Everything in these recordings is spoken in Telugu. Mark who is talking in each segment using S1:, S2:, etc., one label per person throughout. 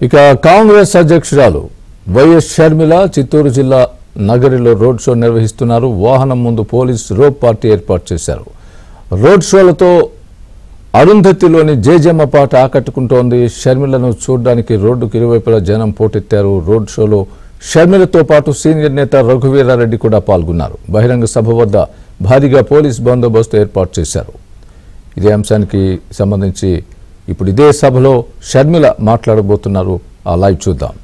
S1: ఇక కాంగ్రెస్ అధ్యక్షురాలు వైఎస్ షర్మిల చిత్తూరు జిల్లా నగరిలో రోడ్ షో నిర్వహిస్తున్నారు. వాహనం ముందు పోలీస్ రోప్ పార్టీ ఏర్పాటు చేశారు. రోడ్ షోలతో అరుంధతిలోని జేజమ్మ పాట ఆకట్టుకుంటోంది. షర్మిలను చూడడానికి రోడ్డుకు ఇరువైపులా జనం పోటెత్తారు. రోడ్ షోలో షర్మిలతో పాటు సీనియర్ నేత రఘువీరారెడ్డి కూడా పాల్గొన్నారు. బహిరంగ సభ వద్ద భారీగా పోలీస్ బందోబస్తు ఏర్పాటు చేశారు. ఇదే అంశానికి సంబంధించి ఇప్పుడు ఇదే సభలో షర్మిల మాట్లాడబోతున్నారు. ఆ లైవ్ చూద్దాం.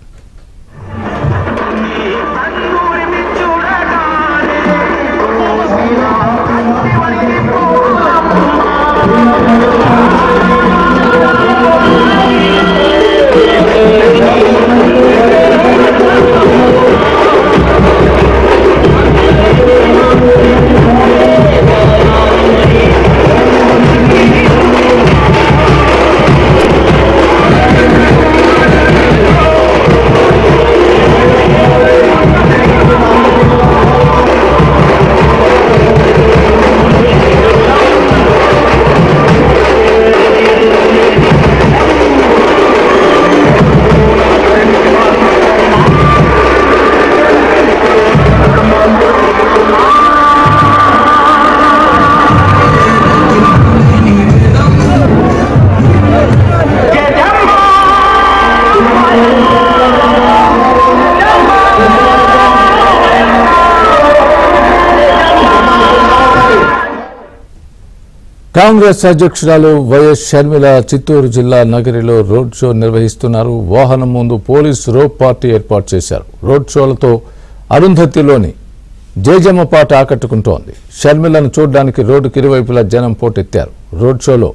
S1: కాంగ్రెస్ అధ్యక్షురాలు వైఎస్ షర్మిల చిత్తూరు జిల్లా నగరిలో రోడ్ షో నిర్వహిస్తున్నారు. వాహనం ముందు పోలీస్ రోప్ పార్టీ ఏర్పాటు చేశారు. రోడ్ షోలతో అరుంధతిలోని జేజమ్మ పాట ఆకట్టుకుంటోంది. షర్మిలను చూడడానికి రోడ్డుకి ఇరువైపులా జనం పోటెత్తారు. రోడ్ షోలో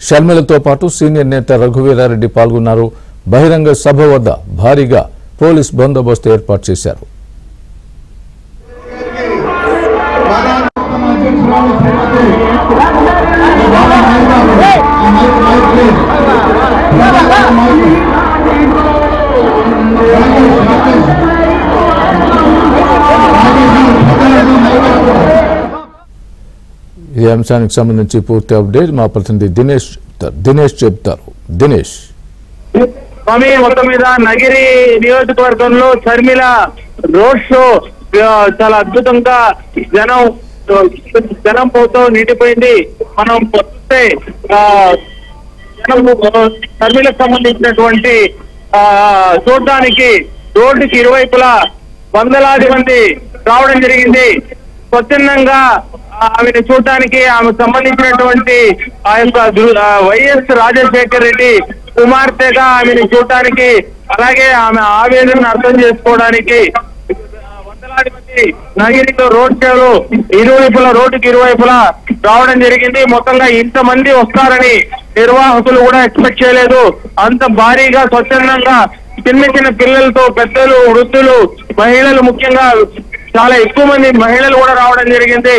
S1: షర్మిలతో పాటు సీనియర్ నేత రఘువీరారెడ్డి పాల్గొన్నారు. బహిరంగ సభ వద్ద భారీగా పోలీస్ బందోబస్తు ఏర్పాటు చేశారు. ఈ అంశానికి సంబంధించి పూర్తి అప్డేట్ మా ప్రతినిధి దినేష్ చెప్తారు. దినేష్,
S2: మొత్తం మీద నగిరి నియోజకవర్గంలో షర్మిల రోడ్ షో చాలా అద్భుతంగా జనం పోతో నిండిపోయింది. మనం చూస్తే షర్మిలకు సంబంధించినటువంటి చూడడానికి రోడ్డుకి ఇరువైపులా వందలాది మంది రావడం జరిగింది. స్వచ్ఛందంగా ఆమెను చూడటానికి ఆమెకు సంబంధించినటువంటి ఆ యొక్క వైఎస్ రాజశేఖర్ రెడ్డి కుమార్తెగా ఆమెను చూడటానికి, అలాగే ఆమె ఆవేదనను అర్థం చేసుకోవడానికి వందలాది మంది నగిరిలో రోడ్ షోలు రోడ్డుకి ఇరువైపులా రావడం జరిగింది. మొత్తంగా ఇంతమంది వస్తారని నిర్వాహకులు కూడా ఎక్స్పెక్ట్ చేయలేదు. అంత భారీగా స్వచ్ఛందంగా చిన్న చిన్న పిల్లలతో పెద్దలు, వృద్ధులు, మహిళలు, ముఖ్యంగా చాలా ఎక్కువ మంది మహిళలు కూడా రావడం జరిగింది.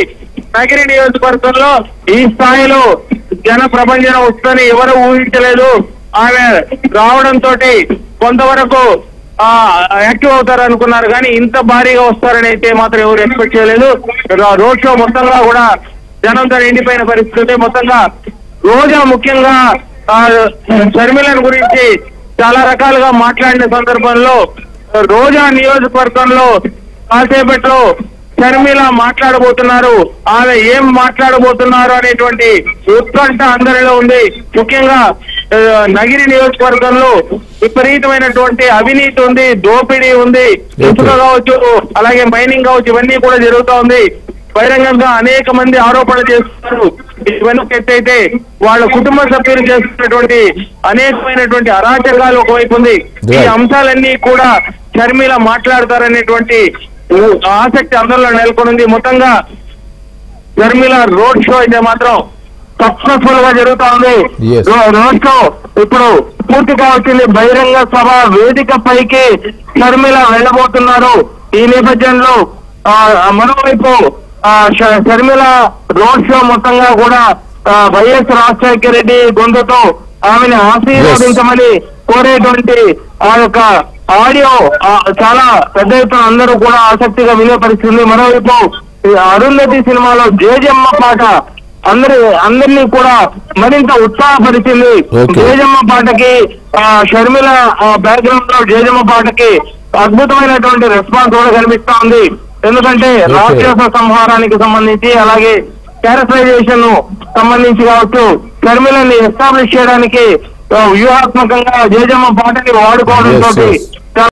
S2: నగిరి నియోజకవర్గంలో ఈ స్థాయిలో జన ప్రభంజనం వస్తుందని ఎవరు ఊహించలేదు. ఆమె రావడంతో కొంతవరకు యాక్టివ్ అవుతారు అనుకున్నారు, కానీ ఇంత భారీగా వస్తారని అయితే మాత్రం ఎవరు ఎక్స్పెక్ట్ చేయలేదు. రోడ్ షో మొత్తంగా కూడా జనంతో నిండిపోయిన పరిస్థితి. మొత్తంగా రోజా ముఖ్యంగా షర్మిలను గురించి చాలా రకాలుగా మాట్లాడిన సందర్భంలో రోజా నియోజకవర్గంలో కాసేపట్లో షర్మిల మాట్లాడబోతున్నారు. ఆమె ఏం మాట్లాడబోతున్నారు అనేటువంటి ఉత్కంఠ అందరిలో ఉంది. ముఖ్యంగా నగిరి నియోజకవర్గంలో విపరీతమైనటువంటి అవినీతి ఉంది, దోపిడీ ఉంది. ఇసుక కావచ్చు, అలాగే మైనింగ్ కావచ్చు, ఇవన్నీ కూడా జరుగుతూ ఉంది. బహిరంగంగా అనేక మంది ఆరోపణలు చేస్తున్నారు. ఇవన్నీ ఎత్తైతే వాళ్ళ కుటుంబ సభ్యులు చేస్తున్నటువంటి అనేకమైనటువంటి అరాచకాలు ఒకవైపు ఉంది. ఈ అంశాలన్నీ కూడా షర్మిల మాట్లాడతారనేటువంటి ఆసక్తి అందరిలో నెలకొంది. మొత్తంగా షర్మిల రోడ్ షో అయితే మాత్రం సక్సెస్ఫుల్ గా జరుగుతా ఉంది. రోడ్ షో ఇప్పుడు పూర్తిగా వచ్చింది. బహిరంగ సభ వేదిక పైకి షర్మిల వెళ్ళబోతున్నారు. ఈ నేపథ్యంలో మరోవైపు షర్మిల రోడ్ షో మొత్తంగా కూడా వైఎస్ రాజశేఖర రెడ్డి గొంతుతో ఆమెను ఆశీర్వదించమని కోరేటువంటి ఆ యొక్క ఆడియో చాలా పెద్ద ఎత్తున అందరూ కూడా ఆసక్తిగా వినే పరిస్థితుంది. మరోవైపు అరుంధతి సినిమాలో జేజమ్మ పాట అందరినీ కూడా మరింత ఉత్సాహపరిచింది.
S1: Okay.
S2: జేజమ్మ పాటకి షర్మిల బ్యాక్గ్రౌండ్ లో జేజమ్మ పాటకి అద్భుతమైనటువంటి రెస్పాన్స్ కూడా కనిపిస్తా ఉంది. ఎందుకంటే
S1: Okay.
S2: రాక్షస సంహారానికి సంబంధించి అలాగే క్యారెక్టరైజేషన్ సంబంధించి కావచ్చు, షర్మిలని ఎస్టాబ్లిష్ చేయడానికి వ్యూహాత్మకంగా జేజమ్మ పాటని వాడుకోవడం
S1: Yes,
S2: తోటి
S1: yes.